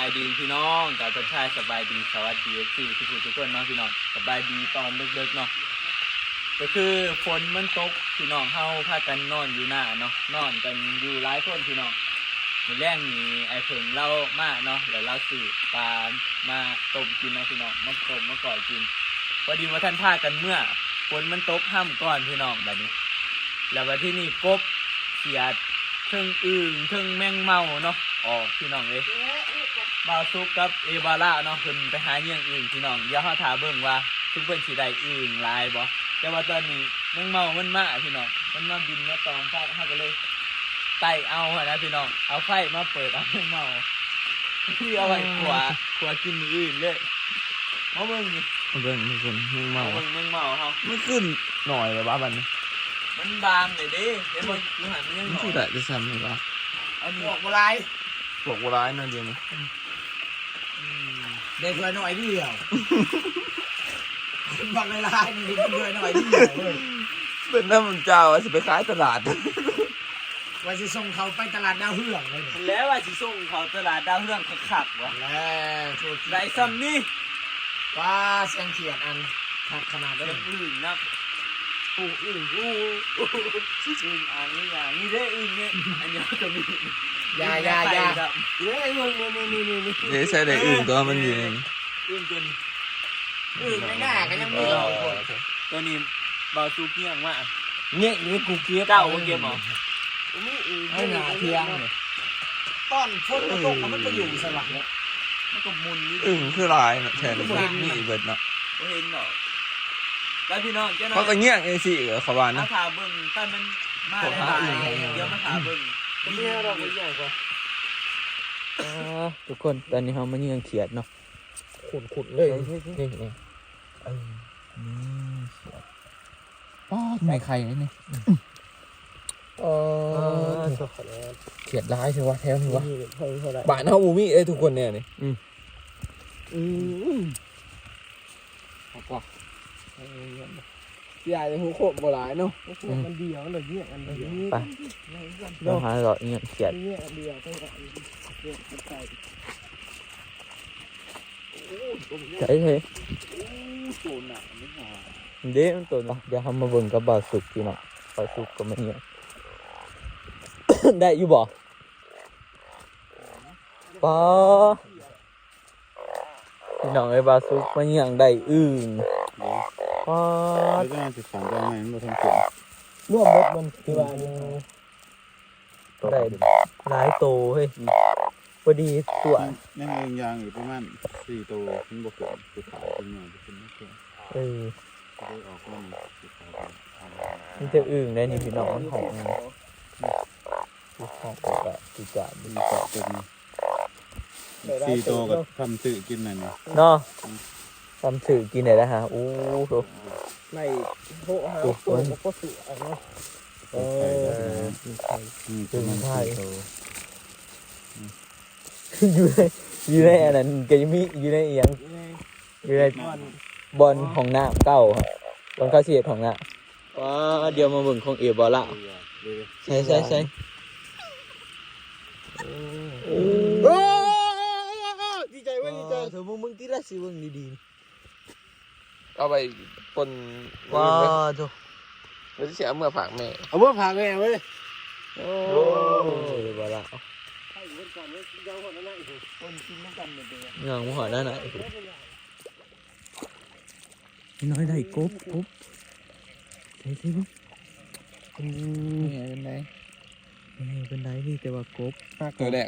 ายดีพี่น้องกับทักทายสบายดีสวัสดีทุกคนเนาะพี่น้องสบายดีตอนเลิกๆเนาะก็คือฝนมันตกพี่น้องเฮาพากันนอนอยู่หน้าเนาะนอนกันอยู่หลายคนพี่น้องมื้อแรกนี่ไอ้เพิ่งเล่ามาเนาะแล้วเราซื้อปลามาต้มกินเนาะพี่น้องมาต้มมาก่อยกินพอดีว่าท่านพากันเมื่อฝนมันตกห้ามก่อนพี่น้องแบบนี้แล้ววันที่นี่กบเสียดเทิงอึ่งเทิงแมงเม่าเนาะออกพี่น้องเลยบาวซุกกับเอบาร่าเนาะเพิ่นไปหาเงี้ยงอึ่งพี่น้องอย่าเฮาถาเบิ่งว่าทุกเพิ่นสิได้อึ่งหลายบ่แต่ว่าตอนนี้แมงเม่ามันมาพี่น้องมันมาบินมาตอมฟ้าเฮาก็เลยไต่เอานะพี่น้องเอาไฟมาเปิดเอาแมงเม่าที่เอาไว้ขัวกินมื้ออื่นเลยมาเบิ่งนี่เบิ่งทุกคนแมงเม่า เบิ่งแมงเม่าเฮามันขึ้นหน่อยเลยว่าบัดนี้มันบางเลยเด้เห็นบ่อยู่หันมันยังหน่อย ผู้ใดจะซ้ำนี่วะ อันนี้ บอกบ่ไร บอกว่าร้ายนั่นเดียวนี้ เด็กเลยหน่อยเดียวบอกเลยลายนี่เด็กเลยหน่อยเดียวเลย เป็นน้ำมันเจ้าว่าสิไปขายตลาด ว่าจะส่งเขาไปตลาดดาวเฮืองเลย แล้วว่าสิส่งเขาตลาดดาวเรืองคักๆวะ แล้วสุด ได้ซ้ำนี่ ว่าเสียงเขียดอันทักขนาด เรื่ นั้ อน งอื่นนะอึ่งอย่างนี้ได้อึ่งเนี่ยอันนี้ก็มี ยาเฮ้ยมึงนี่ เดี๋ยวใช้ได้อื่นตัวมันอยู่ในนี้ อึ่งตัวนี้ ไม่น่าก็ยังมี ตัวนี้บาซูเกี้ยงมาก เนี่ยนี่กูเกียบ เจ้าเกี้ยงหรอ ไม่น่าเทียงต้อนฝนตกมันไปอยู่สลับ มันก็มุนนี่ อึ่งคือลายเนาะแทนนี่เบิดเนาะ ไม่เห็นหรอกแล้วพี่น้องเจ้าน้อ เขาก็เงี้ยงไอ้สิเขาว่า มา นะ ถาเบิ้งถ้ามันมาได้เดี๋ยวมาถาเบิ้ง นี่เราไม่ใหญ่กว่า ทุกคนตอนนี้เขามาเยืองเขียดเนาะ ขุดเลยนี่ ป้าไม่ใครนี่เขียดร้ายใช่วะแถวนี้วะบ้านเฮาบ่มีทุกคนเนี่ยนี่ใหญ่เลยหัวโขกโบราณเนาะมันเดียวเลยเนี่ยอันเดียว ไปเราหาหลอดเงี้ยเขียด เนี่ยอันเดียวต้องเอาใส่ ใช่ใช่ ตัวหนาไม่หา เดี๋ยวตัวเนาะเดี๋ยวทำมาเบิ่งกับบาสุกพี่เนาะบาสุกก็ไม่เงี้ย ได้อยู่บ่ป้าพี่น้องไอ้บาสุกมันยังได้อึ่งป้า แล้วก็จะสั่งได้ไหมมันทำเสียง ร่วมรถมันคือว่า ได้หลายโตเฮ้ยพอดีตัว ยังเองยางอยู่ประมาณ4 ตัวมันบวกกันจะขายเป็นหน่อยจะเป็นไม่เกิน เออ จะได้ออกมันจะขายเป็นนี่จะอึ่งได้นี่พี่น้องของของกะติกะ มีเกาะเป็น4 ตัวกับทำสื่อกินหน่อยนะ เนาะทำสื่อกินไหนแล้วฮะโอ้โห ในโหหาตัวก็สุอันนี้ ประมาณ4 ตัว อยู่ในอันนั้นก็ยังมีอยู่ในเอียงอยู่ในบอลของหน้าเก้าครับบอลเข้าเสียดของหน้าว้าเดี๋ยวมาเบิ่งของเอบอลละใช่โอ้ ดีใจเว้ยดีใจ เธอมึงที่ละสิเบิ่งดี เอาไปปน ๆว้าโธ่ มันสิเสียเมื่อผักแม่ เอาเมื่อผ่านเลยเว้ย โอ้เอบอลละ ให้อยู่ก่อนเว้ยเดี๋ยวคนนั้นอีกคนกินน้ำกันเด็ก เงาหัวหน้าไหนน้อยได้กบใช่บึ้ง เป็นไง เป็นไรพี่แต่ว่ากบ ตัวแรก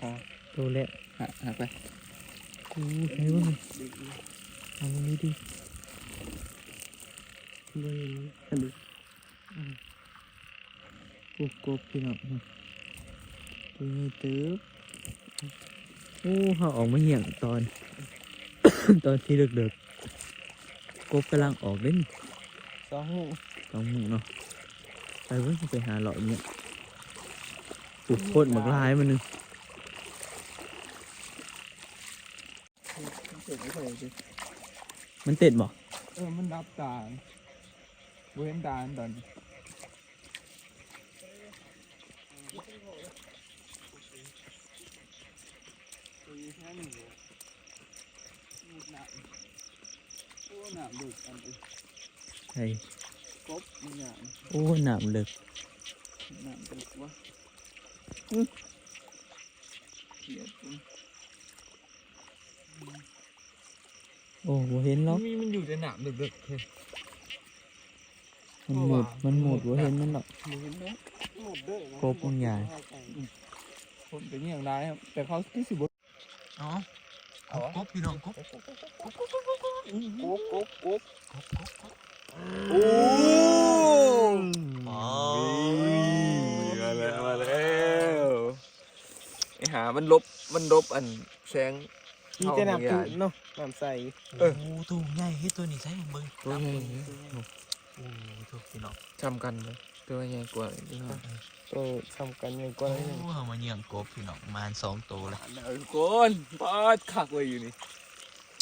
ตัวแรก หักไป ใช่บึ้งเอาตรงนี้ดิกบพี่น้องตัวนี้เติบโอ้เขาออกมาเหี้ยงตอน ตอนที่เด็กๆกบกำลังออกเล่น 2 หู 2 หมู่เนาะไปเพิ่งไปหาหล่อเนี่ยปลูกโคตรหมากลายมันนึงมันเต็ดบ่ มันรับตาเว้นตาตอน ตัวนี้แค่1 น้ำโอ้น้ำดึกอันนี้ ไอ้ กบมันอย่าง โอ้น้ำลึก น้ำดึกวะเขียดมัน โอ้บ่เห็นหรอก มันอยู่ในหนามดึกๆเฮ้ย มันหมดบ่เห็นมันหรอก เห็นไหมหมดเด้อก บมันใหญ่ คนเป็นอย่างไรครับแต่เขาที่สิบ อ๋อเอากบพี่น้องกบ กบโอ้ อ๋อ มาแล้วไอหามันลบอันแสง มีแต่น้ำตื้นเนาะน้ำใส โอ้ตัวใหญ่เฮ้ยตัวนี้ใช่เบิ่ง ตัวใหญ่ โอ้ตัวพี่น้อง จำกันเลยตัวใหญ่กว่าอีกนะ โตทำกันอย่างก็ โอ้ ได้ เฮามาเยี่ยงกบพี่น้องประมาณ2ตัวเลย ทุกคนปาดขักไว้อยู่นี่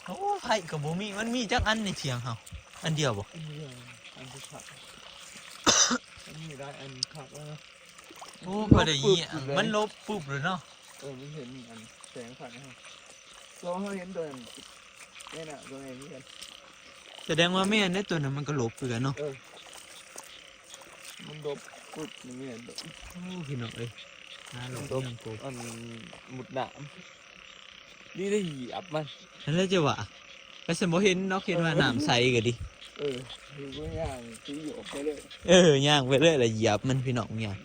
โอ้ไผก็บ่มีมันมีจักอันในเถียงเฮาอันเดียวบ่ อันที่ขับอันนี้ได้อันขับแล้วนะ โอ้พอได้ยินอะมันลบปุ๊บเลยเนาะ มันเห็นอันแสงผ่านนะเราเห็นตัวนี่น่ะตัวนี้กัน แสดงว่าแม่นได้ตัวนั้นมันก็ลบคือกันเนาะ มันลบปุ๊บมันเห็น โอ้พี่น้องเอ้ยน่าลบเยี่ยงกบ อันหมุดหนามนี่ได้เหยียบมัน นั่นแหละจะว่าก็สมบ่เห็นเนาะเห็นว่าน้ำใสก็ดิ คือก็ย่างที่อยู่ไปเลย ย่างไปเรื่อยแล้วเหยียบมันพี่น้องย่าง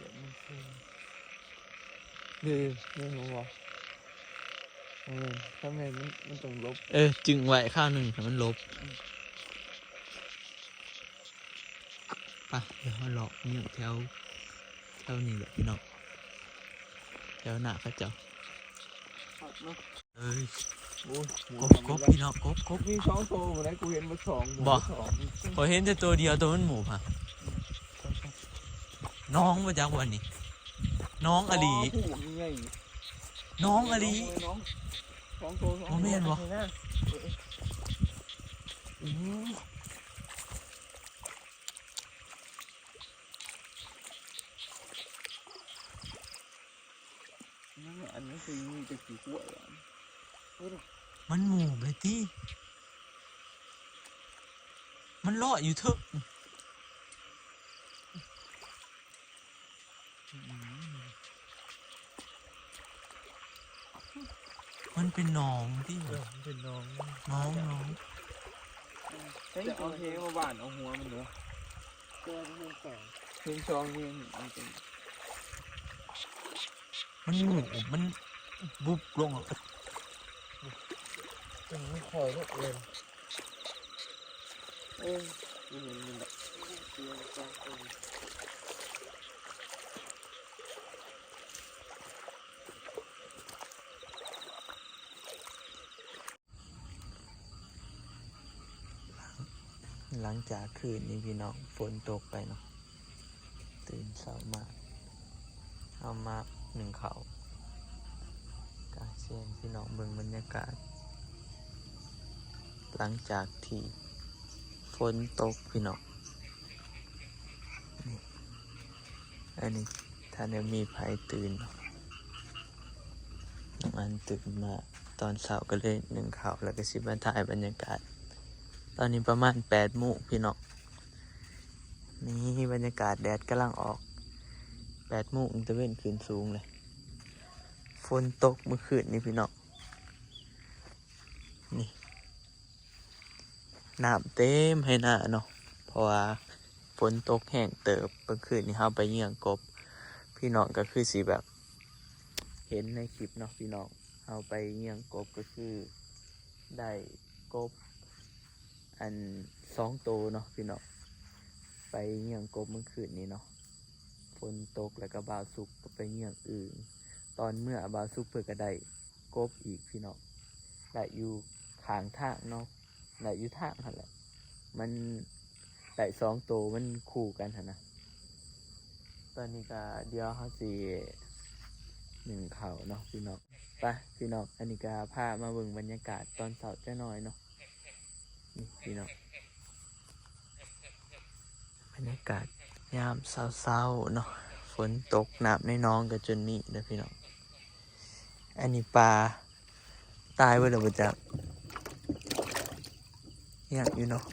นี่รู้ว่าถ้าแม่มันต้องลบ จึงไว้ข้าวหนึงให้มันลบไปเดี๋ยวเราเลาะเนี่ยแถวนี้แหละพี่น้องแถวหน้าเขาเจ้า ขับเนาะ เอ้ย โอ้ย กบพี่น้องกบ มีสองโตมาแล้วกูเห็นมาสอง พอเห็นแต่ตัวเดียวตัวมันหมูค่ะน้องมาจากวันนี้น้องอลี ผู้มีไง น้องอลี น้องสองโต โอ้แม่นบ่ อันนี้คือมีแต่ขี้ขวด มันหมูเลยที่มันเลาะอยู่เถอะมันเป็นหนองที่ เป็นน้อง น้อง จะเอาเทมาบ้านเอาหัวมันเหรอ ตัวที่สอง เพลงซองนี่มันเป็น มันหมูมันบุบลง เป็นคอยลูกเล่นนี่แหละเตียงกลางคน หลังจากคืนนี้พี่น้องฝนตกไปเนาะตื่นเช้ามาเอามาหนึ่งเขากาเชียนพี่น้องเบิ่งบรรยากาศ หลังจากที่ฝนตกพี่น้องนี่อันนี้ถ้าเนี่ยมีภัยตื่นเนาะน้องอันตื่นมาตอนเช้าก็เลยหนึ่งเขาแล้วก็สิมาถ่ายบรรยากาศ ตอนนี้ประมาณ8 โมงพี่น้องนี่บรรยากาศแดดกำลังออก8 โมงตะเวนขึ้นสูงเลยฝนตกเมื่อคืนนี้พี่น้องนี่น้ำเต็มให้หน้าเนาะเพราะว่าฝนตกแห้งเติบเมื่อคืนนี้เราไปเยี่ยงกบพี่น้องก็คือสิแบบเห็นในคลิปเนาะพี่น้องเราไปเยี่ยงกบก็คือได้กบอัน2 ตัวเนาะพี่น้องไปเยี่ยงกบเมื่อคืนนี้เนาะฝนตกแล้วก็บาวสุกก็ไปเยี่ยงอื่นตอนเมื่อบาวสุกเพื่อก็ได้กบอีกพี่น้องได้อยู่ข้างทางเนาะได้อยู่ทางหั่นแหละมันได้2 ตัวมันคู่กันหั่นนะตอนนี้ก็เดี๋ยวเขาสิหนึ่งเข่าเนาะพี่น้องไปพี่น้องอันนี้ก็พามาเบิ่งบรรยากาศตอนเช้าจะน้อยเนาะนี่พี่น้องบรรยากาศยามเช้าๆเนาะฝนตกน้ำในน้องกับจนนี่นะพี่น้องอันนี้ปลาต ตายไปแล้วบ่จักยังอยู่เนาะ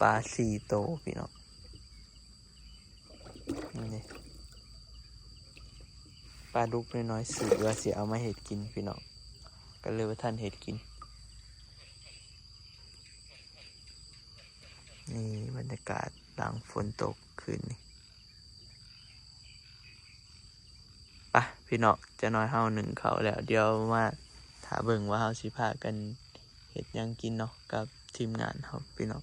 ปลา4โตวพี่น้องนี่ปลาดุกน้อยๆสื่อว่าสิเอามาเฮ็ดกินพี่น้องก็เลยว่าท่านเฮ็ดกินนี่บรรยากาศหลังฝนตกคืนนี้ไปพี่น้องจะน้อยเฮาหนึ่งเขาแล้วเดี๋ยวมาถาเบิ่งว่าเฮาสิพากันเฮ็ดหยังกินเนาะกับทีมงานเฮาพี่น้อง